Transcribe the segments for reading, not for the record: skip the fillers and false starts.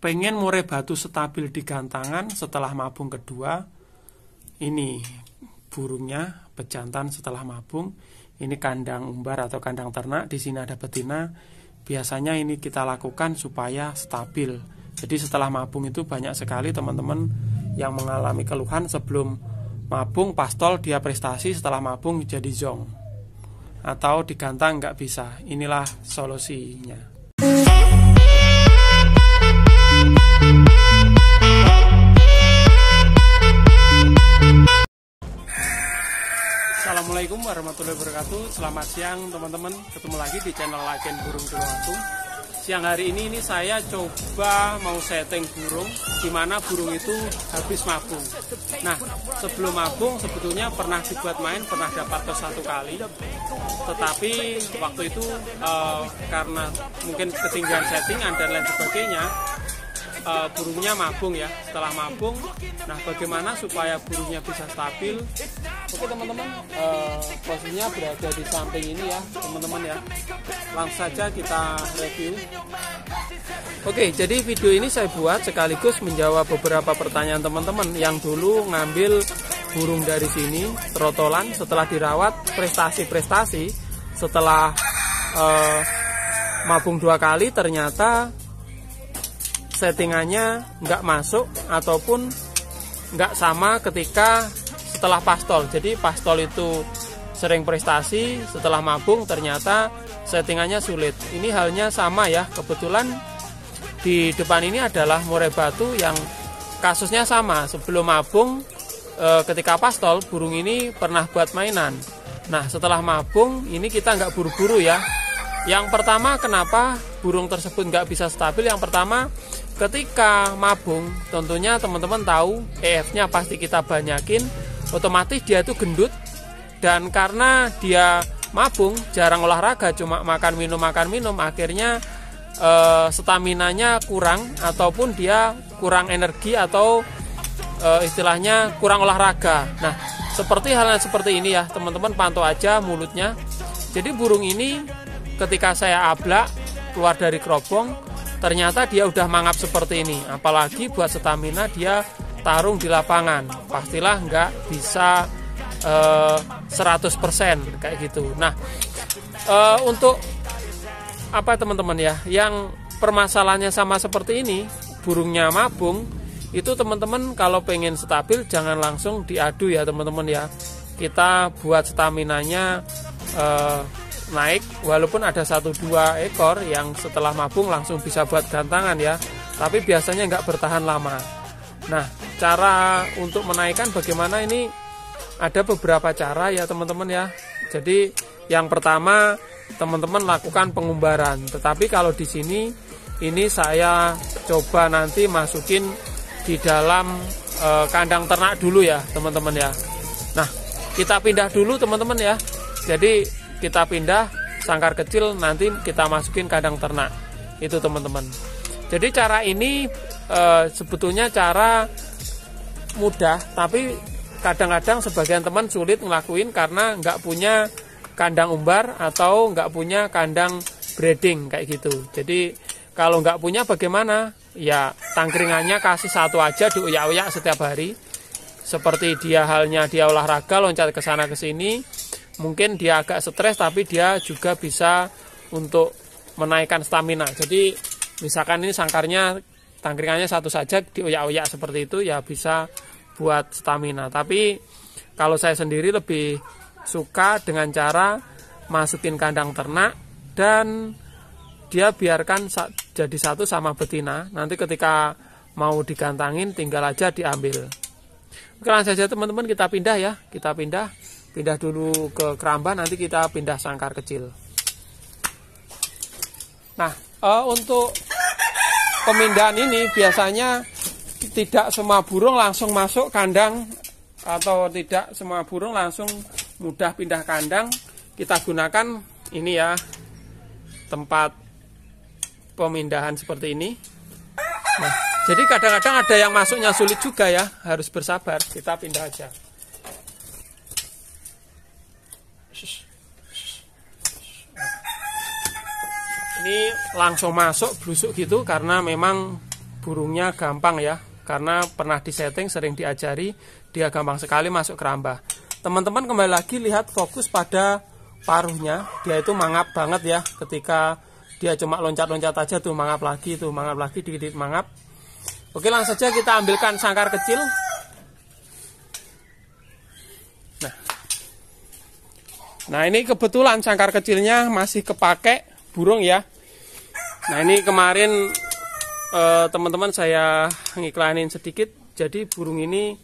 pengen murai batu stabil di gantangan setelah mabung kedua, ini burungnya pejantan setelah mabung, ini kandang umbar atau kandang ternak, di sini ada betina. Biasanya ini kita lakukan supaya stabil. Jadi setelah mabung itu banyak sekali teman-teman yang mengalami keluhan sebelum mabung pastol dia prestasi, setelah mabung jadi zong atau digantang nggak bisa. Inilah solusinya. Assalamualaikum warahmatullahi wabarakatuh. Selamat siang teman-teman. Ketemu lagi di channel Laken Burung Tulungagung. Siang hari ini saya coba mau setting burung, dimana burung itu habis mabung. Nah, sebelum mabung sebetulnya pernah dibuat main, pernah dapat tos 1 kali. Tetapi waktu itu karena mungkin ketinggian settingan dan lain sebagainya, burungnya mabung ya. Setelah mabung, nah bagaimana supaya burungnya bisa stabil? Oke teman-teman, posisinya berada di samping ini ya teman-teman ya. Langsung saja kita review. Oke, jadi video ini saya buat sekaligus menjawab beberapa pertanyaan teman-teman yang dulu ngambil burung dari sini, trotolan, setelah dirawat prestasi-prestasi, setelah mabung 2 kali ternyata settingannya nggak masuk ataupun nggak sama ketika setelah pastol. Jadi pastol itu sering prestasi, setelah mabung ternyata settingannya sulit. Ini halnya sama ya. Kebetulan di depan ini adalah murai batu yang kasusnya sama. Sebelum mabung ketika pastol burung ini pernah buat mainan. Nah setelah mabung ini kita nggak buru-buru ya. Yang pertama, kenapa burung tersebut nggak bisa stabil? Yang pertama, ketika mabung tentunya teman-teman tahu EF-nya pasti kita banyakin, otomatis dia itu gendut. Dan karena dia mabung jarang olahraga, cuma makan minum, akhirnya staminanya kurang ataupun dia kurang energi atau istilahnya kurang olahraga. Nah seperti halnya seperti ini ya teman-teman, pantau aja mulutnya. Jadi burung ini ketika saya ablak keluar dari kerobong, ternyata dia udah mangap seperti ini. Apalagi buat stamina dia tarung di lapangan, pastilah nggak bisa 100% kayak gitu. Nah untuk apa teman-teman ya, yang permasalahannya sama seperti ini, burungnya mabung, itu teman-teman kalau pengen stabil jangan langsung diadu ya teman-teman ya. Kita buat staminanya naik, walaupun ada 1-2 ekor yang setelah mabung langsung bisa buat gantangan ya, tapi biasanya nggak bertahan lama. Nah cara untuk menaikkan bagaimana, ini ada beberapa cara ya teman-teman ya. Jadi yang pertama teman-teman lakukan pengumbaran, tetapi kalau di sini ini saya coba nanti masukin di dalam kandang ternak dulu ya teman-teman ya. Nah kita pindah dulu teman-teman ya. Jadi kita pindah sangkar kecil, nanti kita masukin kandang ternak itu teman-teman. Jadi cara ini sebetulnya cara mudah, tapi kadang-kadang sebagian teman sulit ngelakuin karena nggak punya kandang umbar atau nggak punya kandang breeding kayak gitu. Jadi kalau nggak punya bagaimana? Ya tangkringannya kasih 1 aja, diuyak-uyak setiap hari. Seperti dia halnya dia olahraga, loncat ke sana ke sini. Mungkin dia agak stres, tapi dia juga bisa untuk menaikkan stamina. Jadi misalkan ini sangkarnya tangkringannya 1 saja, dioyak-oyak seperti itu ya bisa buat stamina. Tapi kalau saya sendiri lebih suka dengan cara masukin kandang ternak dan dia biarkan jadi 1 sama betina. Nanti ketika mau digantangin tinggal aja diambil. Oke, langsung saja teman-teman kita pindah ya. Kita pindah dulu ke keramba, nanti kita pindah sangkar kecil. Nah untuk pemindahan ini biasanya tidak semua burung langsung masuk kandang, atau tidak semua burung langsung mudah pindah kandang. Kita gunakan ini ya, tempat pemindahan seperti ini. Nah jadi kadang-kadang ada yang masuknya sulit juga ya, harus bersabar. Kita pindah aja. Ini langsung masuk blusuk gitu karena memang burungnya gampang ya, karena pernah disetting, sering diajari, dia gampang sekali masuk keramba. Teman-teman kembali lagi lihat fokus pada paruhnya, dia itu mangap banget ya. Ketika dia cuma loncat-loncat aja tuh mangap lagi, dikit-dikit mangap. Oke, langsung saja kita ambilkan sangkar kecil. Nah ini kebetulan sangkar kecilnya masih kepake burung ya. Nah ini kemarin teman-teman saya ngiklanin sedikit. Jadi burung ini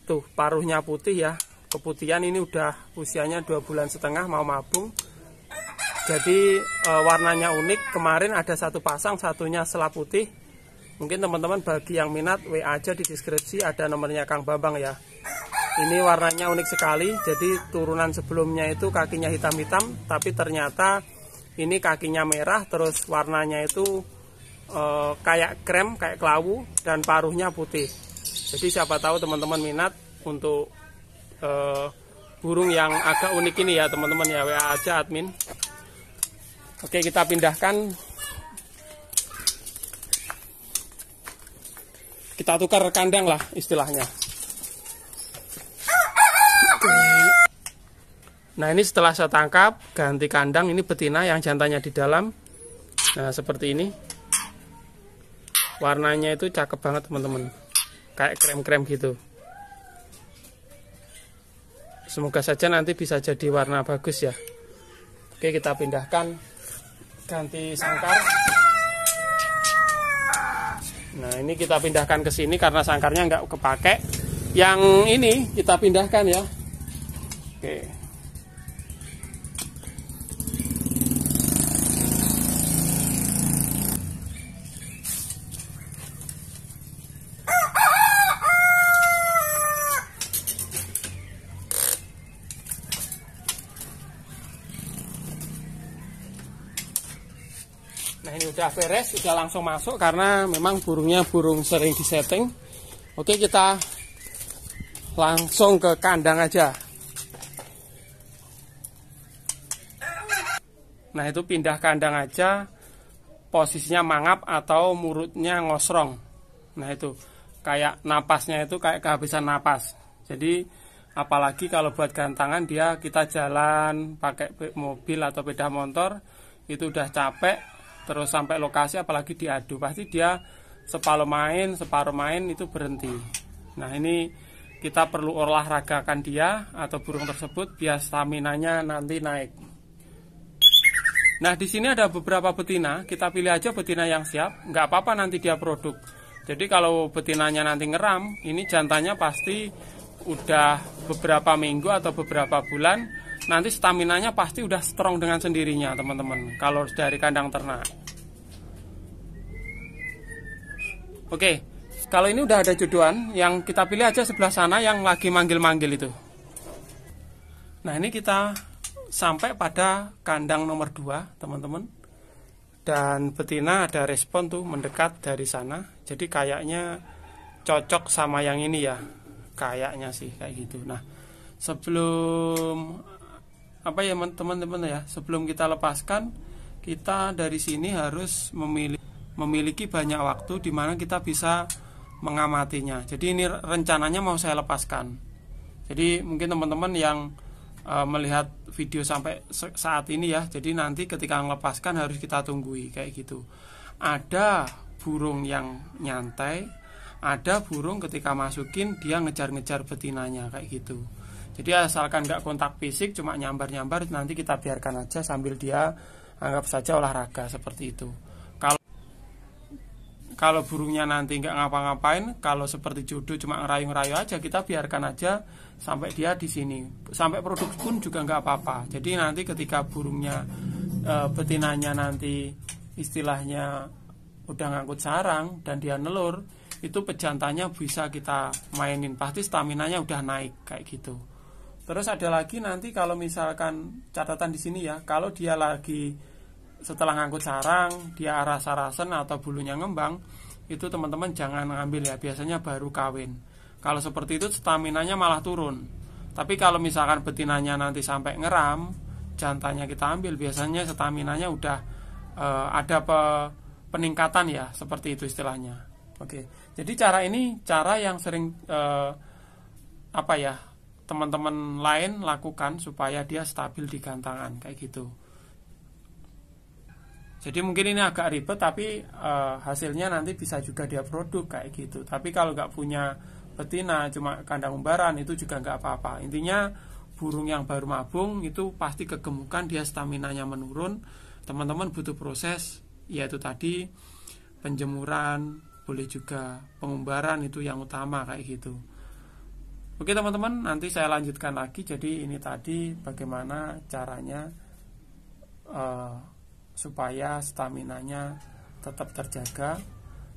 tuh paruhnya putih ya, keputihan. Ini udah usianya 2,5 bulan mau mabung. Jadi warnanya unik. Kemarin ada satu pasang, satunya selap putih. Mungkin teman-teman bagi yang minat WA aja di deskripsi, ada nomornya Kang Bambang ya. Ini warnanya unik sekali. Jadi turunan sebelumnya itu kakinya hitam-hitam, tapi ternyata ini kakinya merah, terus warnanya itu kayak krem, kayak kelawu, dan paruhnya putih. Jadi siapa tahu teman-teman minat untuk burung yang agak unik ini ya teman-teman ya, WA aja admin. Oke, kita pindahkan. Kita tukar kandang lah istilahnya. Nah ini setelah saya tangkap, ganti kandang. Ini betina yang jantannya di dalam. Nah seperti ini. Warnanya itu cakep banget teman-teman, kayak krem-krem gitu. Semoga saja nanti bisa jadi warna bagus ya. Oke, kita pindahkan, ganti sangkar. Nah ini kita pindahkan ke sini karena sangkarnya nggak kepake. Yang ini kita pindahkan ya. Oke. Nah ini udah beres, udah langsung masuk karena memang burungnya burung sering disetting. Oke, kita langsung ke kandang aja. Nah itu pindah kandang aja, posisinya mangap atau mulutnya ngosrong. Nah itu kayak napasnya itu kayak kehabisan napas. Jadi apalagi kalau buat gantangan dia, kita jalan pakai mobil atau sepeda motor itu udah capek, terus sampai lokasi apalagi diadu, pasti dia separuh main itu berhenti. Nah ini kita perlu olahragakan dia atau burung tersebut biar staminanya nanti naik. Nah di sini ada beberapa betina, kita pilih aja betina yang siap, nggak apa-apa nanti dia produk. Jadi kalau betinanya nanti ngeram, ini jantannya pasti udah beberapa minggu atau beberapa bulan, nanti staminanya pasti udah strong dengan sendirinya teman-teman, kalau dari kandang ternak. Oke, kalau ini udah ada jodohan, yang kita pilih aja sebelah sana yang lagi manggil-manggil itu. Nah ini kita sampai pada kandang nomor 2 teman-teman. Dan betina ada respon tuh mendekat dari sana. Jadi kayaknya cocok sama yang ini ya. Kayaknya sih kayak gitu. Nah sebelum apa ya teman-teman ya, sebelum kita lepaskan, kita dari sini harus memiliki banyak waktu di mana kita bisa mengamatinya. Jadi ini rencananya mau saya lepaskan. Jadi mungkin teman-teman yang melihat video sampai saat ini ya, jadi nanti ketika melepaskan harus kita tunggui kayak gitu. Ada burung yang nyantai, ada burung ketika masukin dia ngejar-ngejar betinanya kayak gitu. Jadi asalkan nggak kontak fisik, cuma nyambar-nyambar, nanti kita biarkan aja sambil dia anggap saja olahraga seperti itu. Kalau burungnya nanti nggak ngapa-ngapain, kalau seperti jodoh cuma ngerayu-ngerayu aja, kita biarkan aja sampai dia di sini. Sampai produk pun juga nggak apa-apa. Jadi nanti ketika burungnya betinanya nanti istilahnya udah ngangkut sarang dan dia nelur, itu pejantannya bisa kita mainin. Pasti staminanya udah naik kayak gitu. Terus ada lagi nanti kalau misalkan catatan di sini ya, kalau dia lagi setelah ngangkut sarang, dia rasa-rasen atau bulunya ngembang, itu teman-teman jangan ngambil ya, biasanya baru kawin. Kalau seperti itu staminanya malah turun. Tapi kalau misalkan betinanya nanti sampai ngeram, jantannya kita ambil, biasanya staminanya udah ada peningkatan ya, seperti itu istilahnya. Oke, jadi cara ini cara yang sering teman-teman lain lakukan supaya dia stabil di gantangan kayak gitu. Jadi mungkin ini agak ribet, tapi hasilnya nanti bisa juga dia produk kayak gitu. Tapi kalau nggak punya betina, cuma kandang umbaran, itu juga nggak apa-apa. Intinya burung yang baru mabung itu pasti kegemukan, dia staminanya menurun. Teman-teman butuh proses, yaitu tadi penjemuran, boleh juga pengumbaran, itu yang utama kayak gitu. Oke teman-teman, nanti saya lanjutkan lagi. Jadi ini tadi bagaimana caranya supaya staminanya tetap terjaga.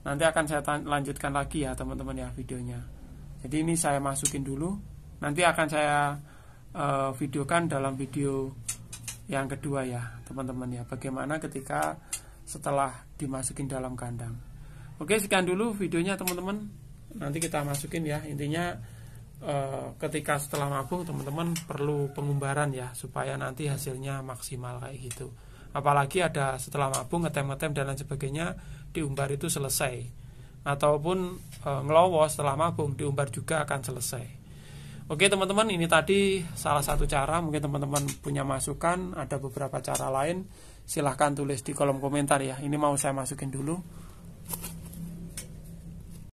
Nanti akan saya lanjutkan lagi ya teman-teman ya videonya. Jadi ini saya masukin dulu. Nanti akan saya videokan dalam video yang kedua ya teman-teman ya. Bagaimana ketika setelah dimasukin dalam kandang. Oke, sekian dulu videonya teman-teman. Nanti kita masukin ya. Intinya ketika setelah mabung teman-teman perlu pengumbaran ya, supaya nanti hasilnya maksimal kayak gitu. Apalagi ada setelah mabung ngetem-ngetem dan lain sebagainya, diumbar itu selesai. Ataupun ngelowo setelah mabung diumbar juga akan selesai. Oke teman-teman, ini tadi salah satu cara. Mungkin teman-teman punya masukan, ada beberapa cara lain, silahkan tulis di kolom komentar ya. Ini mau saya masukin dulu.